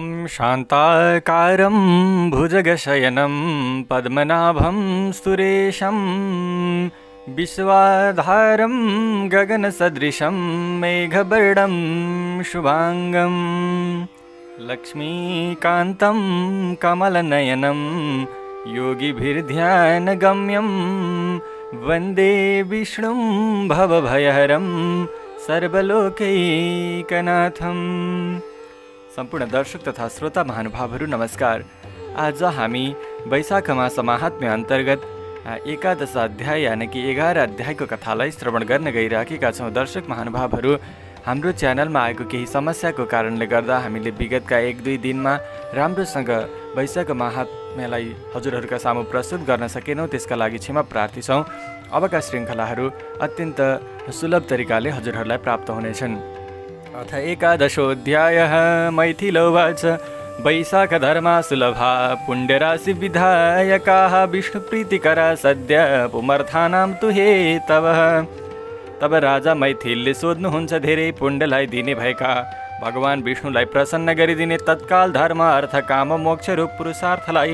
ॐ शान्ताकारं भुजगशयनं पद्मनाभं सुरेशं विश्वाधारं गगनसदृशं मेघवर्णं शुभांगं लक्ष्मीकान्तं कमलनयनं योगिभिर्ध्यानगम्यं वन्दे विष्णुं भवभयहरं सर्वलोकैकनाथम्। सम्पूर्ण दर्शक तथा श्रोता महानुभावहरू नमस्कार। आज हामी वैशाख मास महात्म्य अन्तर्गत एकादश अध्याय यानि कि 11 अध्यायको कथालाई श्रवण गर्न गइरहेका छौँ। दर्शक महानुभावहरू, हाम्रो च्यानलमा आएको केही समस्याको कारणले गर्दा हामीले विगतका 1-2 दिनमा राम्रोसँग वैशाख महात्म्यलाई हजुरहरूका सामु प्रस्तुत गर्न सकेनौँ। त्यसका लागि क्षमा प्रार्थी छौँ। अबका श्रृङ्खलाहरू अत्यन्त सुलभ तरिकाले हजुरहरूलाई प्राप्त हुनेछन्। अथ एकादशोऽध्यायः। मैथिलोवाच वैशाख धर्मा सुलभा पुण्यराशि विधायकाः विष्णुप्रीतिकरा सद्य पुमर्थानां तु हेतवः। तब राजा मैथिलले सोध्नुहुन्छ, धेरै पुण्यलाई दिने भएका भगवान विष्णुलाई प्रसन्न गरिदिने तत्काल धर्म अर्थ काम मोक्ष रूप पुरुषार्थलाई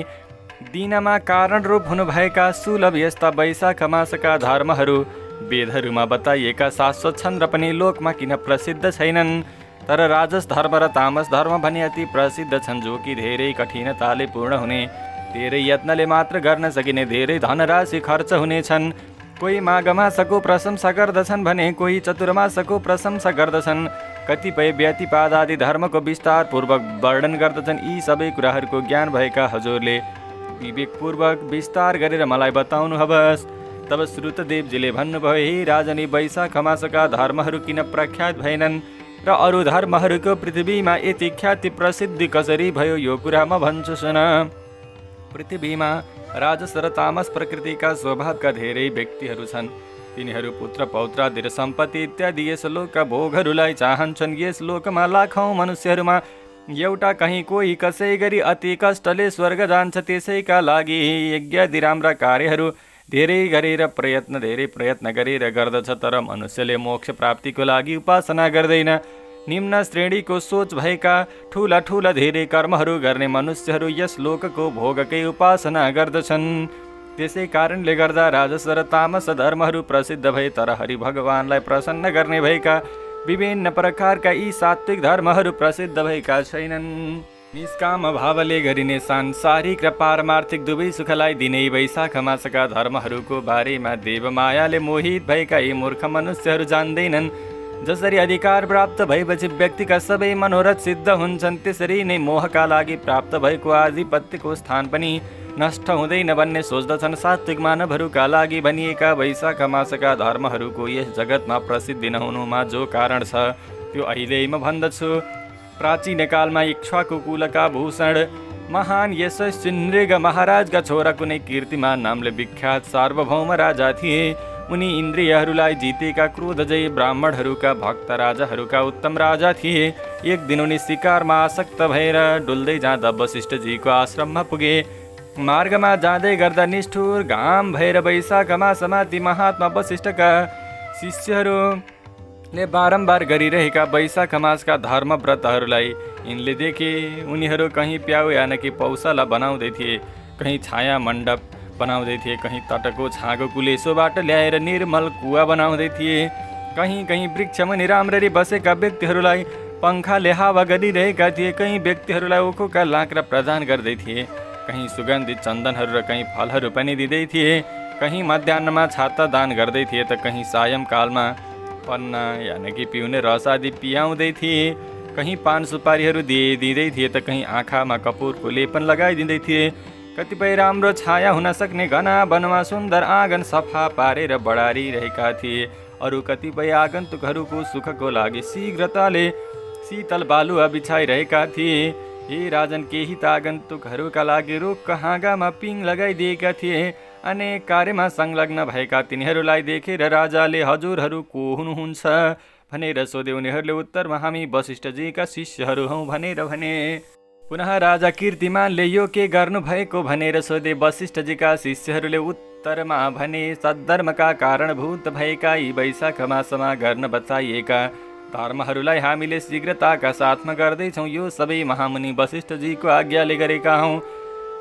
दिनमा कारण रूप हुनुभएका सुलभ यस्ता वैशाख मासका धर्महरू वेदहरूमा बताइएका शाश्वत छन् र पनि लोकमा किन प्रसिद्ध छैनन्। तर राजस धर्म र तामस धर्म भने अति प्रसिद्ध छन्, जो कि धेरै कठिनताले पूर्ण हुने, धेरै यत्नले मात्र गर्न सकिने, धेरै धनराशि खर्च हुनेछन्। कोही माघ मासको प्रशंसा गर्दछन् भने कोही चतुर्मासको प्रशंसा गर्दछन्। कतिपय व्यतिपाद आदि धर्मको विस्तार पूर्वक वर्णन गर्दछन्। यी सबै कुराहरूको ज्ञान भएका हजुरले विवेकपूर्वक विस्तार गरेर मलाई बताउनुहोस्। तब श्रुतदेवजीले भन्नुभयो, हे राजनी, वैशाख मासका धर्महरू किन प्रख्यात भएनन् र अरू धर्महरूको पृथ्वीमा यति ख्याति प्रसिद्धि कसरी भयो, यो कुरा म भन्छु सुन। पृथ्वीमा राजस र तामस प्रकृतिका स्वभावका धेरै व्यक्तिहरू छन्। तिनीहरू पुत्र पौत्रादि र सम्पत्ति इत्यादि यस लोकका भोगहरूलाई चाहन्छन्। यस लोकमा लाखौँ मनुष्यहरूमा एउटा कहीँ कोही कसै गरी अति कष्टले स्वर्ग जान्छ। त्यसैका लागि यज्ञादि राम्रा कार्यहरू धेरै प्रयत्न गरेर गर्दछ। तर मनुष्यले मोक्ष प्राप्तिको लागि उपासना गर्दैन। निम्न श्रेणीको सोच भएका ठुला ठुला धेरै कर्महरू गर्ने मनुष्यहरू यस लोकको भोगकै उपासना गर्दछन्। त्यसै कारणले गर्दा राजस र तामस धर्महरू प्रसिद्ध भए। तर हरि भगवानलाई प्रसन्न गर्ने भएका विभिन्न प्रकारका यी सात्विक धर्महरू प्रसिद्ध भएका छैनन्। निष्काम भावले गरिने सांसारिक र पारमार्थिक दुवै सुखलाई दिने वैशाख मासका धर्महरूको बारेमा देवमायाले मोहित भएका यी मूर्ख मनुष्यहरू जान्दैनन्। जसरी अधिकार प्राप्त भएपछि व्यक्तिका सबै मनोरथ सिद्ध हुन्छन्, त्यसरी नै मोहका लागि प्राप्त भएको आधिपत्यको स्थान पनि नष्ट हुँदैन भन्ने सोच्दछन्। सात्विक मानवहरूका लागि भनिएका वैशाख मासका धर्महरूको यस जगतमा प्रसिद्धि नहुनुमा जो कारण छ त्यो अहिले म भन्दछु। प्राचीन कालमा इक्ष्वाकु कुलका भूषण महान यशस्वी नृग महाराजका छोरा कुनै कीर्तिमान नामले विख्यात सार्वभौम राजा थिए। उनी इन्द्रियहरूलाई जितेका क्रोधजयी ब्राह्मणहरूका भक्त राजाहरूका उत्तम राजा थिए। एक दिन उनी शिकारमा आसक्त भएर डुल्दै जाँदा वशिष्ठजीको आश्रममा पुगे। मार्गमा जाँदै गर्दा निष्ठुर घाम भएर वैशाख मासमा ती महात्मा वशिष्ठका शिष्यहरूले बारम्बार गरिरहेका वैशाख मासका धर्म व्रतहरूलाई यिनले देखे। उनीहरू कहीँ प्याउ यानि कि पौषाला बनाउँदै थिए, कहीँ छाया मण्डप बनाउँदै थिए, कहीँ तटको छाँगो कुलेसोबाट ल्याएर निर्मल कुवा बनाउँदै थिए, कहीँ कहीँ वृक्षमुनि राम्ररी बसेका व्यक्तिहरूलाई पङ्खाले हावा गरिरहेका थिए, कहीँ व्यक्तिहरूलाई ओखोका लाक्रा प्रदान गर्दै थिए, कहीँ सुगन्धित चन्दनहरू र कहीँ फलहरू पनि दिँदै थिए, कहीँ मध्याहमा छाता दान गर्दै थिए त कहीँ सायंकालमा पन्ना यानि कि पिउने रस आदि पियाउँदै थिए, कहीँ पान सुपारीहरू दिँदै थिए त कहीँ आँखामा कपुरको लेपन लगाइदिँदै थिए। कतिपय राम्रो छाया हुन सक्ने घना वनमा सुन्दर आँगन सफा पारेर बढारिरहेका थिए। अरू कतिपय आगन्तुकहरूको सुखको लागि शीघ्रताले शीतल बालुवा बिछाइरहेका थिए। हे राजन, केही त आगन्तुकहरूका लागि रुखका हाँगामा पिङ लगाइदिएका थिए। अनेक कार्यमा संलग्न भएका तिनीहरूलाई देखेर राजाले हजुरहरू को हुनुहुन्छ भनेर सोधे। उनीहरूले उत्तरमा हामी वशिष्ठजीका शिष्यहरू हौँ भनेर भने। पुनः राजा कीर्तिमानले यो के गर्नुभएको भनेर सोधे। वशिष्ठजीका शिष्यहरूले उत्तरमा भने, सद्धर्मका कारणभूत भएका यी वैशाख मासमा गर्न बताइएका धर्महरूलाई हामीले शीघ्रताका साथमा गर्दैछौँ। यो सबै महामुनि वशिष्ठजीको आज्ञाले गरेका हौँ।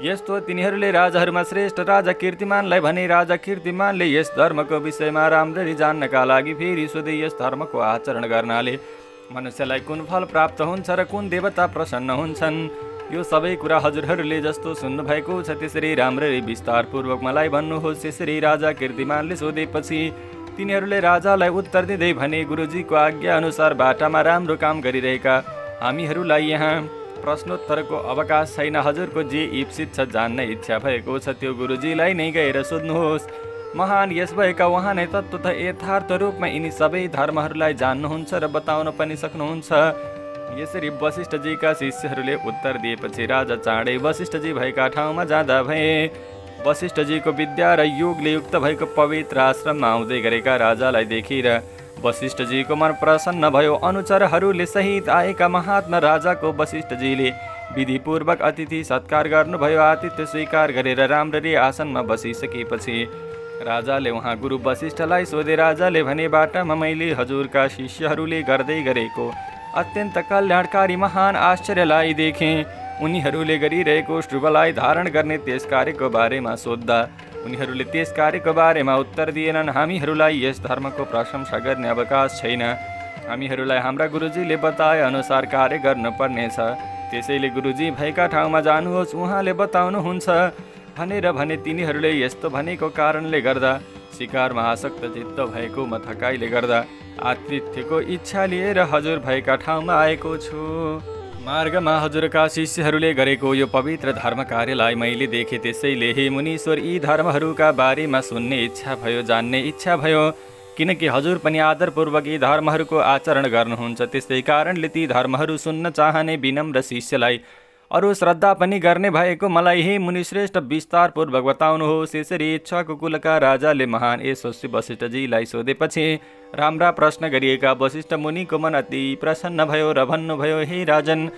यस्तो तिनीहरूले राजाहरूमा श्रेष्ठ राजा कीर्तिमानलाई भने राजा कीर्तिमानले यस धर्मको विषयमा राम्ररी जान्नका लागि फेरि सोधे, यस धर्मको आचरण गर्नाले मनुष्यलाई कुन फल प्राप्त हुन्छ र कुन देवता प्रसन्न हुन्छन्? यो सबै कुरा हजुरहरूले जस्तो सुन्नुभएको छ त्यसरी राम्ररी विस्तारपूर्वक मलाई भन्नुहोस्। यसरी राजा कीर्तिमानले सोधेपछि तिनीहरूले राजालाई उत्तर दिँदै भने, गुरुजीको आज्ञा अनुसार बाटामा राम्रो काम गरिरहेका हामीहरूलाई यहाँ प्रश्नोत्तरको अवकाश छैन। हजुरको जे इप्सित छ, जान्न इच्छा भएको छ, त्यो गुरुजीलाई नै गएर सोध्नुहोस्। महान यस भएका उहाँ नै तत्त्वतः यथार्थ रूपमा यिनी सबै धर्महरूलाई जान्नुहुन्छ र बताउन पनि सक्नुहुन्छ। यसरी वशिष्ठजीका शिष्यहरूले उत्तर दिएपछि राजा चाँडै वशिष्ठजी भएका ठाउँमा जाँदा भए। वशिष्ठजीको विद्या र योगले युक्त भएको पवित्र आश्रममा आउँदै गरेका राजालाई देखेर वशिष्ठजीको मन प्रसन्न भयो। अनुचरहरूले सहित आएका महात्मा राजाको वशिष्ठजीले विधिपूर्वक अतिथि सत्कार गर्नुभयो। आतिथ्य स्वीकार गरेर राम्ररी आसनमा बसिसकेपछि राजाले उहाँ गुरु वशिष्ठलाई सोधे। राजाले भने, बाटामा मैले हजुरका शिष्यहरूले गर्दै गरेको अत्यन्त कल्याणकारी महान आश्चर्यलाई देखेँ। उनीहरूले गरिरहेको शुभलाई धारण गर्ने त्यस कार्यको बारेमा सोद्धा उनीहरूले त्यस कार्यको बारेमा उत्तर दिएनन्। हामीहरूलाई यस धर्मको प्रशंसा गर्ने अवकाश छैन। हामीहरूलाई हाम्रा गुरुजीले बताए अनुसार कार्य गर्नुपर्नेछ। त्यसैले गुरुजी भएका ठाउँमा जानुहोस्, उहाँले बताउनुहुन्छ भनेर भने। तिनीहरूले यस्तो भनेको कारणले गर्दा शिकारमा आसक्त चित्त भएको म थकाइले गर्दा आतिथ्यको इच्छा लिएर हजुर भएका ठाउँमा आएको छु। मार्गमा हजुरका शिष्यहरूले गरेको यो पवित्र धर्म कार्यलाई मैले देखेँ। त्यसैले हे मुनीश्वर, यी धर्महरूका बारेमा सुन्ने इच्छा भयो, जान्ने इच्छा भयो। किनकि हजुर पनि आदरपूर्वक यी धर्महरूको आचरण गर्नुहुन्छ। त्यसै कारणले ती धर्महरू सुन्न चाहने विनम्र शिष्यलाई अरू श्रद्धा पनि गर्ने भएको मलाई हे मुनिश्रेष्ठ विस्तारपूर्वक बताउनुहोस्। यसरी इच्छाको कुलका राजाले महान यशस्वी वशिष्ठजीलाई सोधेपछि राम्रा प्रश्न गरिएका वशिष्ठ मुनिको मन अति प्रसन्न भयो र भन्नुभयो, हे राजन,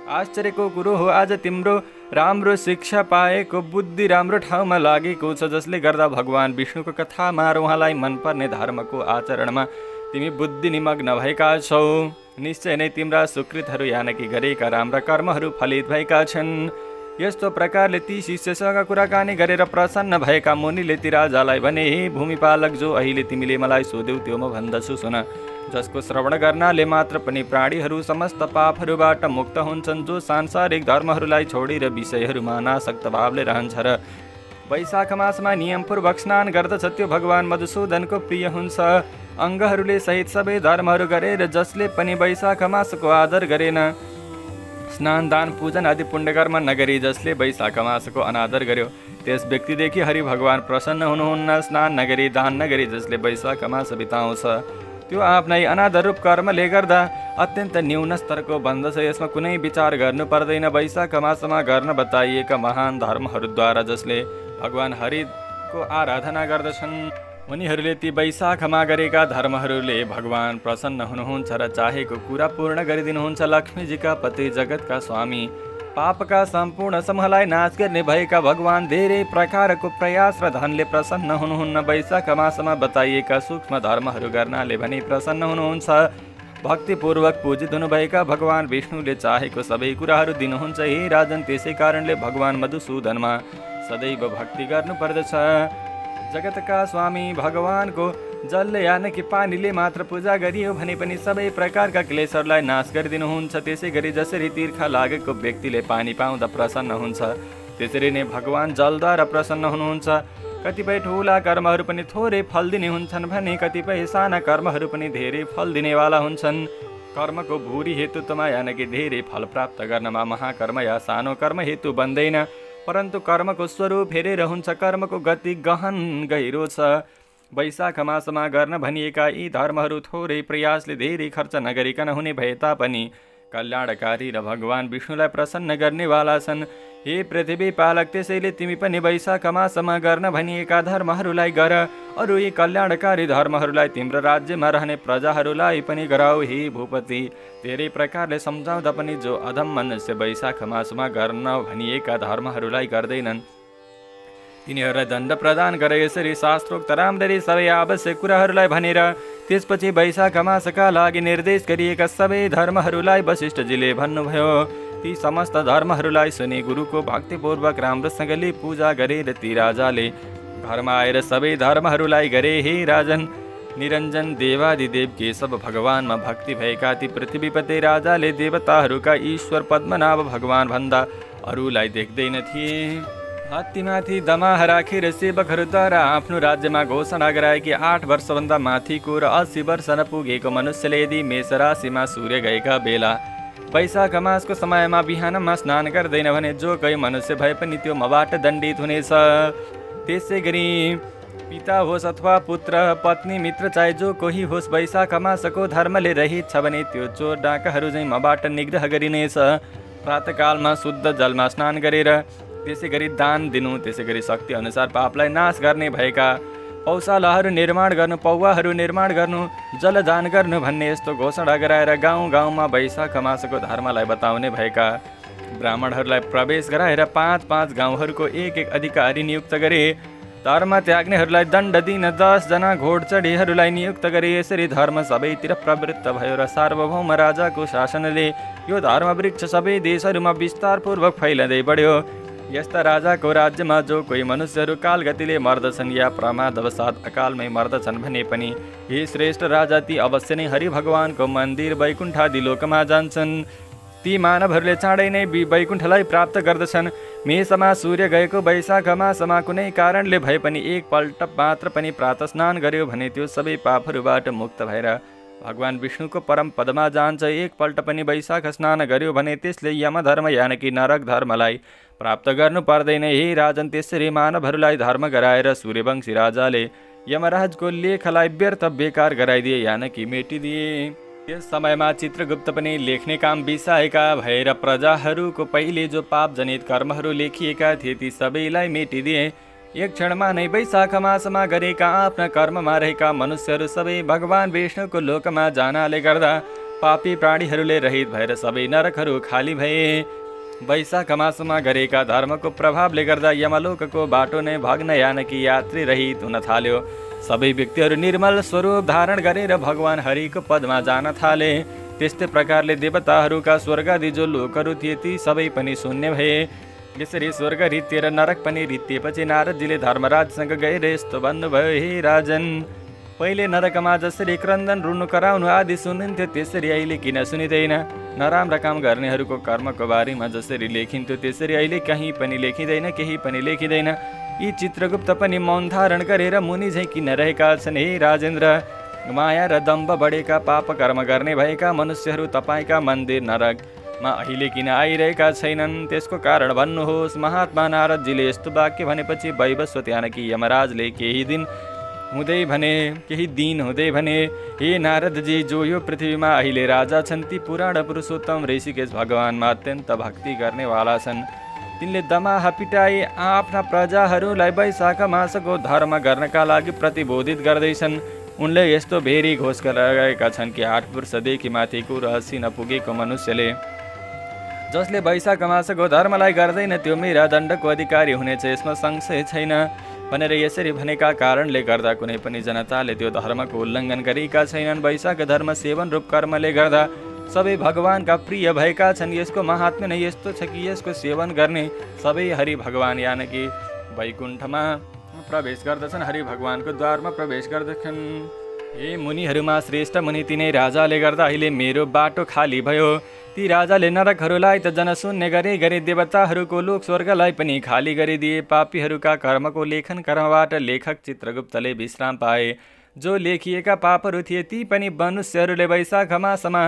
आश्चर्यको कुरो हो, आज तिम्रो राम्रो शिक्षा पाएको बुद्धि राम्रो ठाउँमा लागेको छ, जसले गर्दा भगवान् विष्णुको कथामा र उहाँलाई मनपर्ने धर्मको आचरणमा तिमी बुद्धि निमग्न भएका छौ। निश्चय नै तिम्रा सुकृतहरू यानकी गरेका राम्रा कर्महरू फलित भएका छन्। यस्तो प्रकारले ती शिष्यसँग कुराकानी गरेर प्रसन्न भएका मुनिले ती राजालाई भने, हे भूमिपालक, जो अहिले तिमीले मलाई सोध्यौ त्यो म भन्दछु सुन। जसको श्रवण गर्नाले मात्र पनि प्राणीहरू समस्त पापहरूबाट मुक्त हुन्छन्, जो सांसारिक धर्महरूलाई छोडेर विषयहरूमा अनासक्त भावले रहन्छ र वैशाख मासमा नियमपूर्वक स्नान गर्दछ, त्यो भगवान् मधुसूदनको प्रिय हुन्छ। अङ्गहरूले सहित सबै धर्महरू गरेर जसले पनि वैशाख मासको आदर गरेन, स्नान दान पूजन आदि पुण्यकर्म नगरी जसले वैशाख मासको अनादर गर्यो, त्यस व्यक्तिदेखि हरि भगवान् प्रसन्न हुनुहुन्न। स्नान नगरी दान नगरी जसले वैशाख मास बिताउँछ, त्यो आफ्नै अनादर रूप कर्मले गर्दा अत्यन्त न्यून स्तरको बन्दछ। यसमा कुनै विचार गर्नु पर्दैन। वैशाख मासमा गर्न बताइएका महान धर्महरूद्वारा जसले भगवान् हरिको आराधना गर्दछन्, उनीहरूले ती वैशाखमा गरेका धर्महरूले भगवान् प्रसन्न हुनुहुन्छ र चाहेको कुरा पूर्ण गरिदिनुहुन्छ। लक्ष्मीजीका पति, जगतका स्वामी, पापका सम्पूर्ण समूहलाई नाश गर्ने भएका भगवान् धेरै प्रकारको प्रयास र धनले प्रसन्न हुनुहुन्न। वैशाख मासमा बताइएका सूक्ष्म धर्महरू गर्नाले भने प्रसन्न हुनुहुन्छ। भक्तिपूर्वक पूजित हुनुभएका भगवान् विष्णुले चाहेको सबै कुराहरू दिनुहुन्छ। हे राजन, त्यसै कारणले भगवान् मधुसूदनमा सदैव भक्ति गर्नुपर्दछ। जगतका स्वामी भगवानको जलले यानकि पानीले मात्र पूजा गरियो भने पनि सबै प्रकारका क्लेशहरूलाई नाश गरिदिनुहुन्छ। त्यसै गरी जसरी तिर्खा लागेको व्यक्तिले पानी पाउँदा प्रसन्न हुन्छ, त्यसरी नै भगवान् जलद्वारा प्रसन्न हुनुहुन्छ। कतिपय ठुला कर्महरू पनि थोरै फल दिने हुन्छन् भने कतिपय साना कर्महरू पनि धेरै फल दिनेवाला हुन्छन्। कर्मको भूरी हेतुत्वमा यानकि धेरै फल प्राप्त गर्नमा महाकर्म या सानो कर्म हेतु बन्दैन, परन्तु कर्मको स्वरूप हेरेर हुन्छ। कर्मको गति गहन गहिरो छ। वैशाख मासमा गर्न भनिएका यी धर्महरू थोरै प्रयासले धेरै खर्च नगरिकन हुने भए तापनि कल्याणकारी र भगवान् विष्णुलाई प्रसन्न गर्नेवाला छन्। हे पृथ्वी पालक, त्यसैले तिमी पनि वैशाख मासमा गर्न भनिएका धर्महरूलाई गर। अरू यी कल्याणकारी धर्महरूलाई तिम्रो राज्यमा रहने प्रजाहरूलाई पनि गराऊ। हे भूपति, धेरै प्रकारले सम्झाउँदा पनि जो अधम मनुष्य वैशाख मासमा गर्न भनिएका धर्महरूलाई गर्दैनन्, तिनीहरूलाई दण्ड प्रदान गरे। यसरी शास्त्रोक्त राम्ररी सबै आवश्यक कुराहरूलाई भनेर त्यसपछि वैशाख मासका लागि निर्देश गरिएका सबै धर्महरूलाई वशिष्ठजीले भन्नुभयो। ती समस्त धर्महरूलाई सुने गुरुको भक्तिपूर्वक राम्रोसँगले पूजा गरेर ती राजाले घरमा आएर सबै धर्महरूलाई गरे। हे राजन, निरञ्जन देवादिदेव केशव भगवानमा भक्ति भएका ती पृथ्वीपति राजाले देवताहरूका ईश्वर पद्मनाभ भगवान भन्दा अरूलाई देख्दैन थिए। हात्तीमाथि दमाह राखेर सेवकहरूद्वारा आफ्नो राज्यमा घोषणा गराए कि 8 वर्षभन्दा माथिको र 80 वर्ष नपुगेको मनुष्यले यदि मेष राशिमा सूर्य गएका बेला वैशाख मासको समयमा बिहानमा स्नान गर्दैन भने जो कोही मनुष्य भए पनि त्यो मबाट दण्डित हुनेछ। त्यसै गरी पिता होस् अथवा पुत्र, पत्नी, मित्र, चाहे जो कोही होस्, वैशाख मासको धर्मले रहित छ भने त्यो चोर डाकाहरू चाहिँ मबाट निग्रह गरिनेछ। प्रातःकालमा शुद्ध जलमा स्नान गरेर त्यसै गरी दान दिनु, त्यसै गरी शक्ति अनुसार पापलाई नाश गर्ने भएका पौशालाहरू निर्माण गर्नु, पौवाहरू निर्माण गर्नु, जलदान गर्नु भन्ने यस्तो घोषणा गराएर गाउँ गाउँमा वैशाख मासको धर्मलाई बताउने भएका ब्राह्मणहरूलाई प्रवेश गराएर 5-5 गाउँहरूको एक अधिकारी नियुक्त गरे। धर्म त्याग्नेहरूलाई दण्ड दिन 10 जना घोडचढीहरूलाई नियुक्त गरे। यसरी धर्म सबैतिर प्रवृत्त भयो र सार्वभौम राजाको शासनले यो धर्म वृक्ष सबै देशहरूमा विस्तारपूर्वक फैलिँदै बढ्यो। यस्ता राजाको राज्यमा जो कोही मनुष्यहरू कालगतिले मर्दछन् या प्रमादवसात अकालमै मर्दछन् भने पनि हे श्रेष्ठ राजा, ती अवश्य नै हरि भगवानको मन्दिर वैकुण्ठादि लोकमा जान्छन्। ती मानवहरूले चाँडै नै वैकुण्ठलाई प्राप्त गर्दछन्। मेषमा सूर्य गएको वैशाख मासमा कुनै कारणले भए पनि एकपल्ट मात्र पनि प्रातः स्नान गर्यो भने त्यो सबै पापहरूबाट मुक्त भएर भगवान विष्णुको परम पदमा जान्छ। एकपल्ट पनि वैशाख स्नान गर्यो भने त्यसले यमधर्म यानि कि नरक धर्मलाई प्राप्त गर्नु पर्दैन। हे राजन, त्यसरी मानवहरूलाई धर्म गराएर सूर्यवंशी राजाले यमराजको लेखलाई व्यर्थ बेकार गराइदिए यानि कि मेटिदिए। यस समयमा चित्रगुप्त पनि लेख्ने काम बिसाएका भएर प्रजाहरूको पहिले जो पाप जनित कर्महरू लेखिएका थिए ती सबैलाई मेटिदिए। एक क्षणमा नै वैशाख मासमा गरेका आफ्ना कर्ममा रहेका मनुष्यहरू सबै भगवान विष्णुको लोकमा जानाले गर्दा पापी प्राणीहरूले रहित भएर सबै नरकहरू खाली भए। वैशाख मासमा गरेका धर्मको प्रभावले गर्दा यमलोकको बाटो नै भग्न यानि कि यात्री रहित हुन थाल्यो। सबै व्यक्तिहरू निर्मल स्वरूप धारण गरेर भगवान हरिको पदमा जान थाले। त्यस्तै प्रकारले देवताहरूका स्वर्गादि जो लोकहरू थिए ती सबै पनि शून्य भए। यसरी स्वर्ग रित्तिएर नरक पनि रित्तिएपछि नारदजीले धर्मराजसँग गएर यस्तो भन्नुभयो, हे राजन, पहिले नरकमा जसरी क्रन्दन, रुनु, कराउनु आदि सुनिन्थ्यो त्यसरी अहिले किन सुनिँदैन? नराम्रा काम गर्नेहरूको कर्मको बारेमा जसरी लेखिन्थ्यो त्यसरी अहिले कहीँ पनि लेखिँदैन, केही पनि लेखिँदैन। यी चित्रगुप्त पनि मौन धारण गरेर मुनि झैँ किन रहेका छन्? हे राजेन्द्र, माया र दम्भ बढेका पाप कर्म गर्ने भएका मनुष्यहरू तपाईँका मन्दिर नरकमा अहिले किन आइरहेका छैनन्? त्यसको कारण भन्नुहोस्। महात्मा नारदजीले यस्तो वाक्य भनेपछि वैवस्वत यानि कि यमराजले केही दिन हुँदै भने, हे नारदजी, जो यो पृथ्वीमा अहिले राजा छन् ती पुराण पुरुषोत्तम ऋषिकेश भगवानमा अत्यन्त भक्ति गर्नेवाला छन्। तिनले दमाहा पिटाई आफ्ना प्रजाहरूलाई वैशाख मासको धर्म गर्नका लागि प्रतिबोधित गर्दैछन्। उनले यस्तो भेरी घोष लगाएका छन् कि 8 वर्षदेखि माथिको र 80 नपुगेको मनुष्यले जसले वैशाख मासको धर्मलाई गर्दैन त्यो मेरा दण्डको अधिकारी हुनेछ, यसमा संशय छैन भनेर यसरी भनेका कारणले गर्दा कुनै पनि जनताले त्यो धर्मको उल्लङ्घन गरेका छैनन्। वैशाख धर्म सेवन रूप कर्मले गर्दा सबै भगवानका प्रिय भएका छन्। यसको महात्म्य नै यस्तो छ कि यसको सेवन गर्ने सबै हरि भगवान यानि कि वैकुण्ठमा प्रवेश गर्दछन्, हरि भगवानको द्वारमा प्रवेश गर्दछन्। हे मुनिहरूमा श्रेष्ठ मुनि, तिनै राजाले गर्दा अहिले मेरो बाटो खाली भयो। ती राजाले नरकहरूलाई त जनशून्य गरे देवताहरूको लोक स्वर्गलाई पनि खाली गरिदिए। पापीहरूका कर्मको लेखन कर्मबाट लेखक चित्रगुप्तले विश्राम पाए। जो लेखिएका पापहरू थिए ती पनि मनुष्यहरूले वैशाख मासमा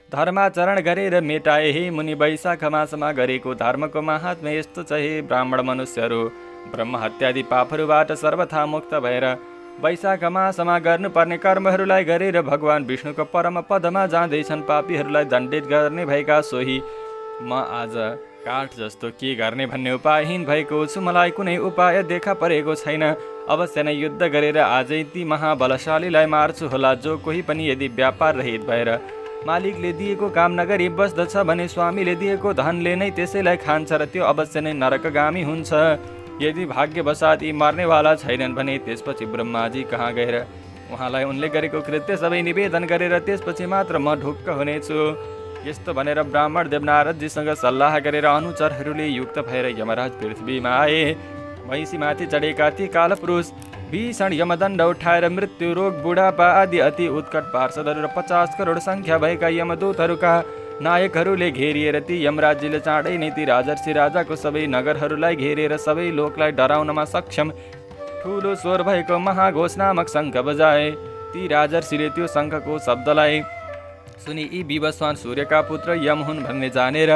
धर्माचरण गरेर मेटाए। हे मुनि, वैशाख मासमा गरेको धर्मको महात्म्य यस्तो छ। हे ब्राह्मण मनुष्यहरू, ब्रह्म हत्यादि पापहरूबाट सर्वथा मुक्त भएर वैशाख मासमा गर्नुपर्ने कर्महरूलाई गरेर भगवान विष्णुको परम पदमा जाँदैछन्। पापीहरूलाई दण्डित गर्ने भएका सोही म आज काठ जस्तो के गर्ने भन्ने उपायहीन भएको छु। मलाई कुनै उपाय देखा परेको छैन। अवश्य नै युद्ध गरेर आजै ती महाबलशालीलाई मार्छु होला। जो कोही पनि यदि व्यापार रहित भएर मालिकले दिएको काम नगरी बस्दछ भने स्वामीले दिएको धनले नै त्यसैलाई खान्छ र त्यो अवश्य नै नरकगामी हुन्छ। यदि भाग्यवशात यी मर्नेवाला छैनन् भने त्यसपछि ब्रह्माजी कहाँ गएर उहाँलाई उनले गरेको कृत्य सबै निवेदन गरेर त्यसपछि मात्र म ढुक्क हुनेछु। यस्तो भनेर ब्राह्मण देव नारदजीसँग सल्लाह गरेर अनुचरहरूले युक्त भएर यमराज पृथ्वीमा आए। भैँसीमाथि चढेका ती कालपुरुष भीषण यमदण्ड उठाएर मृत्यु, रोग, बुढापा आदि अति उत्कट पार्षदहरू र 50 करोड सङ्ख्या भएका यमदूतहरूका नायकहरूले घेरिएर ती यमराजजीले चाँडै नै ती राजर्षि राजाको सबै नगरहरूलाई घेरेर सबै लोकलाई डराउनमा सक्षम ठुलो स्वर भएको महाघोष नामक शङ्ख बजाए। ती राजर्षिले त्यो शङ्खको शब्दलाई सुनि यी विवस्वान सूर्यका पुत्र यम हुन् भन्ने जानेर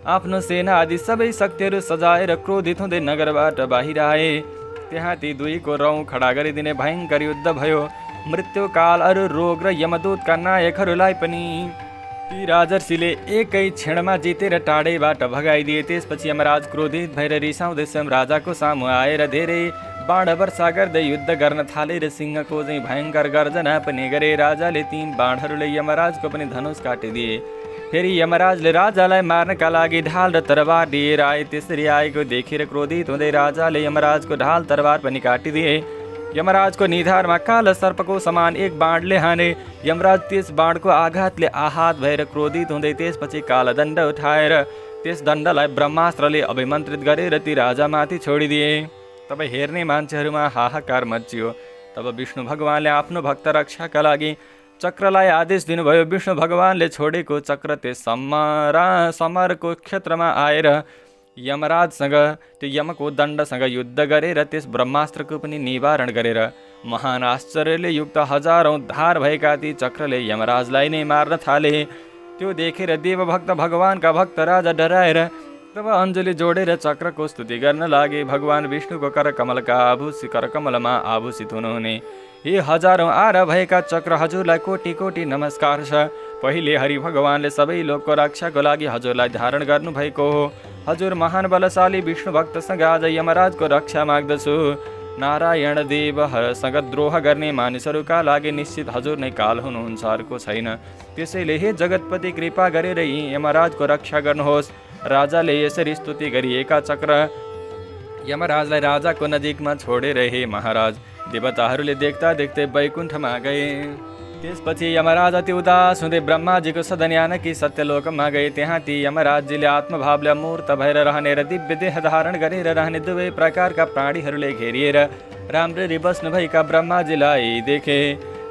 आफ्नो सेना आदि सबै शक्तिहरू सजाएर क्रोधित हुँदै नगरबाट बाहिर आए। त्यहाँ ती दुईको रौँ खडा गरिदिने भयङ्कर युद्ध भयो। मृत्युकाल, अरू रोग र यमदूतका नायकहरूलाई पनि ती राजर्षिले एकै क्षणमा जितेर टाढैबाट भगाइदिए। त्यसपछि यमराज क्रोधित भएर रिसाउँदै स्वयं राजाको सामु आएर धेरै बाण वर्षा गर्दै युद्ध गर्न थाले र सिंहको चाहिँ भयङ्कर गर्जना पनि गरे। राजाले 3 बाणहरूले यमराजको पनि धनुष काटिदिए। फेरि यमराजले राजालाई मार्नका लागि ढाल र तरबार लिएर आए। त्यसरी आएको देखेर क्रोधित हुँदै राजाले यमराजको ढाल तरबार पनि काटिदिए। यमराजको निधारमा काल सर्पको समान एक बाणले हाने। यमराज त्यस बाणको आघातले आहत भएर क्रोधित हुँदै त्यसपछि कालदण्ड उठाएर त्यस दण्डलाई ब्रह्मास्त्रले अभिमन्त्रित गरेर ती राजामाथि छोडिदिए। तब हेर्ने मान्छेहरूमा हाहाकार मच्चियो। तब विष्णु भगवानले आफ्नो भक्त रक्षाका लागि चक्रलाई आदेश दिनुभयो। विष्णु भगवानले छोडेको चक्र त्यस समरको क्षेत्रमा आएर यमराजसँग त्यो यमको दण्डसँग युद्ध गरेर त्यस ब्रह्मास्त्रको पनि निवारण गरेर महान आश्चर्यले युक्त हजारौँ धार भएका ती चक्रले यमराजलाई नै मार्न थाले। त्यो देखेर देवभक्त भगवानका भक्त राजा डराएर तब अञ्जली जोडेर चक्रको स्तुति गर्न लागे। भगवान विष्णुको करकमलमा आभूषित हुनुहुने यी हजारौँ आरा भएका चक्र हजुरलाई कोटि कोटि नमस्कार छ। पहिले हरि भगवानले सबै लोकको रक्षाको लागि हजुरलाई धारण गर्नुभएको हो। हजुर महान बलशाली विष्णु भक्तसँग आज यमराजको रक्षा माग्दछु। नारायण देवसँग द्रोह गर्ने मानिसहरूका लागि निश्चित हजुर नै काल हुनुहुन्छ, अर्को छैन। त्यसैले हे जगतपति कृपा गरेर यी यमराजको रक्षा गर्नुहोस्। राजाले यसरी स्तुति गरिएका चक्र यमराजलाई राजाको नजिकमा छोडेर हे महाराज देवताहरूले देख्दा देख्दै वैकुण्ठमा गए। त्यसपछि यमराज अति उदास हुँदै ब्रह्माजीको सदन यानकी सत्यलोकमा गए। त्यहाँ ती यमराजजीले आत्मभावले अमूर्त भएर रहने र दिव्य देह धारण गरेर रहने दुवै प्रकारका प्राणीहरूले घेरिएर राम्ररी बस्नुभएका ब्रह्माजीलाई देखे।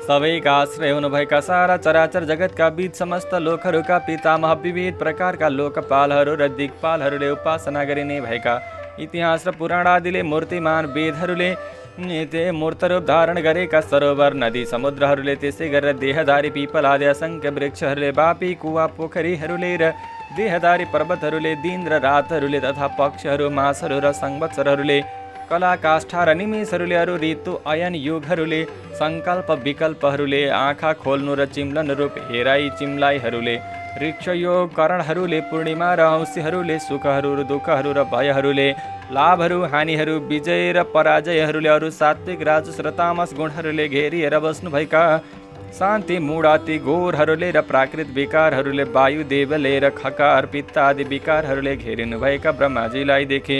सबैका आश्रय हुनुभएका सारा चराचर जगतका बीच समस्त लोकहरूका पितामह विविध प्रकारका लोकपालहरू र दिक्पालहरूले उपासना गरिने भएका इतिहास र पुराण आदिले मूर्तिमान वेदहरूले मूर्त रूप धारण गरेका सरोवर, नदी, समुद्रहरूले, त्यसै गरेर देहधारी पिपल आदि असङ्ख्य वृक्षहरूले, बापी कुवा, पोखरीहरूले र देहधारी पर्वतहरूले, दिन र रातहरूले तथा पक्षहरू, मासहरू र संवत्सरहरूले, कला, काष्ठा र निमेषहरूले, अरू ऋतु, अयन, युगहरूले, सङ्कल्प विकल्पहरूले, आँखा खोल्नु र चिम्लन रूप हेराई चिम्लाइहरूले, वृक्षयोग करणहरूले, पूर्णिमा र औँसीहरूले, सुखहरू र दुःखहरू र भयहरूले, लाभहरू हानिहरू, विजय र पराजयहरूले, अरू सात्विक राजस र तामस गुणहरूले घेरिएर बस्नुभएका शान्ति मूढाति गोरहरूले र प्राकृत विकारहरूले, वायुदेवले र खकार पित्त आदि विकारहरूले घेरिनुभएका ब्रह्माजीलाई देखे।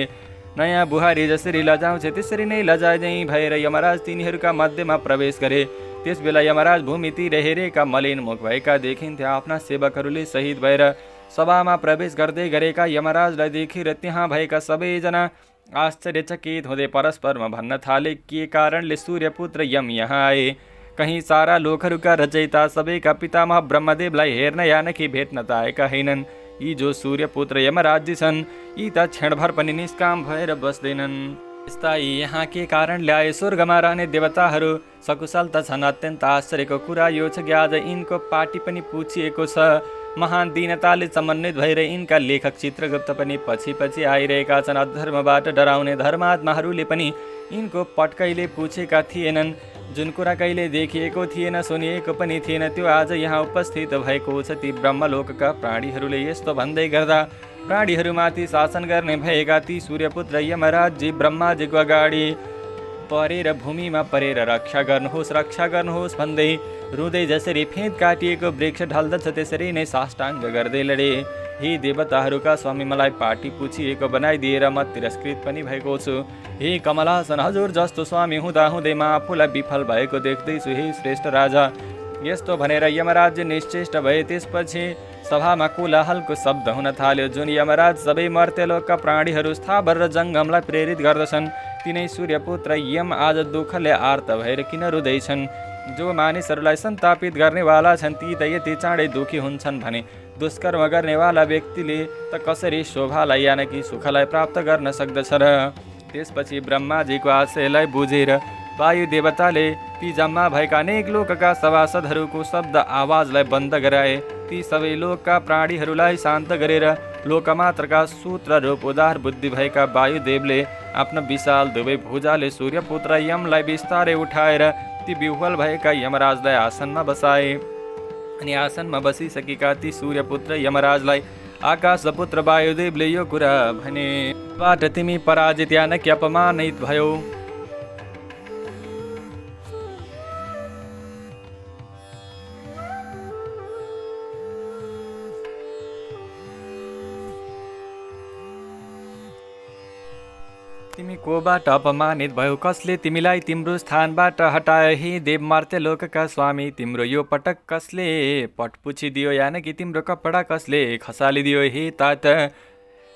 नयाँ बुहारी जसरी लजाउँछ त्यसरी नै लजाइ भएर यमराज तिनीहरूका मध्यमा प्रवेश गरे। त्यस बेला यमराज भूमितिर हेरेका मलिन मुख भएका देखिन्थे। आफ्ना सेवकहरूले सहित भएर सभामा प्रवेश गर्दै गरेका यमराजलाई देखेर त्यहाँ भएका सबैजना आश्चर्यचकित हुँदै परस्परमा भन्न थाले, के कारणले सूर्यपुत्र यम यहाँ आए? कहीँ सारा लोकहरूका रचयिता सबैका पितामह ब्रह्मदेवलाई हेर्न यानकी भेट्न त आएका होइनन्। यी जो सूर्यपुत्र यमराजी छन् यी त क्षणभर पनि निष्काम भएर बस्दैनन्। यस्ता यहाँ के कारणले आए? स्वर्गमा रहने देवताहरू सकुशल त छन्। अत्यन्त आश्चर्यको कुरा यो छ कि आज यिनको पाटी पनि पुछिएको छ। महान दीनताले समन्वित भएर यिनका लेखक चित्रगुप्त पनि पछि पछि आइरहेका छन्। अधर्मबाट डराउने धर्मात्माहरूले पनि यिनको पट कहिले पुछेका थिएनन्। जुन कुरा कहिले देखिएको थिएन, सुनिएको पनि थिएन, त्यो आज यहाँ उपस्थित भएको छ। ती ब्रह्मलोकका प्राणीहरूले यस्तो भन्दै गर्दा प्राणीहरूमाथि शासन गर्ने भएका ती सूर्यपुत्र यमराजजी ब्रह्माजीको अगाडि परेर भूमिमा परेर रक्षा गर्नुहोस् भन्दै रुँदै जसरी फेद काटिएको वृक्ष ढल्दछ त्यसरी नै साष्टाङ्ग गर्दै लडे। हे देवताहरूका स्वामी, मलाई पाटी पुछिएको बनाइदिएर म तिरस्कृत पनि भएको छु। हे कमलासन, हजुर जस्तो स्वामी हुँदा हुँदैमा आफूलाई विफल भएको देख्दैछु। हे श्रेष्ठ राजा, यस्तो भनेर यमराज निश्चेष्ट भए। त्यसपछि सभामा कोलाहलको शब्द हुन थाल्यो। जुन यमराज सबै मर्त्यलोकका प्राणीहरू, स्थावर र जङ्गमलाई प्रेरित गर्दछन्, तिनै सूर्यपुत्र यम आज दुःखले आर्त भएर किन रुँदैछन्? जो मानिसहरूलाई सन्तापित गर्नेवाला छन्, ती त यति चाँडै दुःखी हुन्छन् भने दुष्कर्म गर्नेवाला व्यक्तिले त कसरी शोभालाई यानकि सुखलाई प्राप्त गर्न सक्दछ र? त्यसपछि ब्रह्माजीको आशयलाई बुझेर वायु देवताले ती जम्मा भएका अनेक लोकका सभासदहरूको शब्द आवाजलाई बन्द गराए। ती सबै लोकका प्राणीहरूलाई शान्त गरेर लोकमात्रका सूत्र रूप उदार बुद्धि भएका वायुदेवले आफ्नो विशाल दुवै भुजाले सूर्यपुत्र यमलाई बिस्तारै उठाएर ती विह्वल भएका यमराजलाई आसनमा बसाए। अनि आसनमा बसिसकेका ती सूर्यपुत्र यमराजलाई आकाशपुत्र वायुदेवले यो कुरा भने, बाट तिमी पराजित यानकि अपमानित भयो। तिमी कोबाट अपमानित भयो? कसले तिमीलाई तिम्रो स्थानबाट हटायो? हे देव मर्त्यलोकका स्वामी, तिम्रो यो पटक कसले पट पुछिदियो? यानकि तिम्रो कपडा कसले खसालिदियो? हे तात,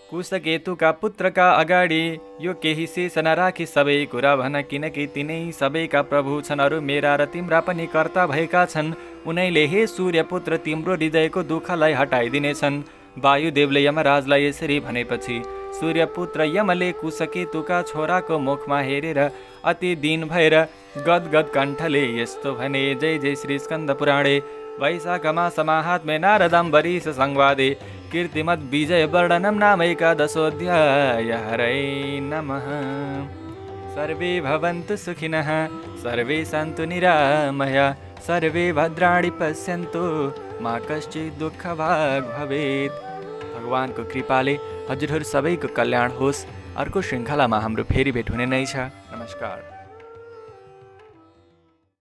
कुशकेतुका पुत्रका अगाडि यो केही शेष नराखी सबै कुरा भन, किनकि तिनै सबैका प्रभु छन्। अरू मेरा र तिम्रा पनि कर्ता भएका छन्। उनैले हे सूर्यपुत्र तिम्रो हृदयको दुःखलाई हटाइदिनेछन्। वायुदेवले यमराजलाई यसरी भनेपछि सूर्यपुत्र यमले कुशकेतुका छोराको मुखमा हेरेर अति दिन भएर गदगद कण्ठले यस्तो भने, जय जय श्री स्कन्द पुराणे वैशाख मास माहात्म्ये नारदम्बरीश संवादे कीर्तिमद् विजय वर्णनम नाम एकादशोऽध्याय। हरये नमः। सर्वे भवन्तु सुखिनः, सर्वे सन्तु निरामया, सर्वे भद्राणि पश्यन्तु, मा कश्चित् दुःखभाग् भवेत्। भगवानको कृपाले हजुरहरू सबैको कल्याण होस्। अर्को श्रृङ्खलामा हाम्रो फेरि भेट हुने नै छ। नमस्कार।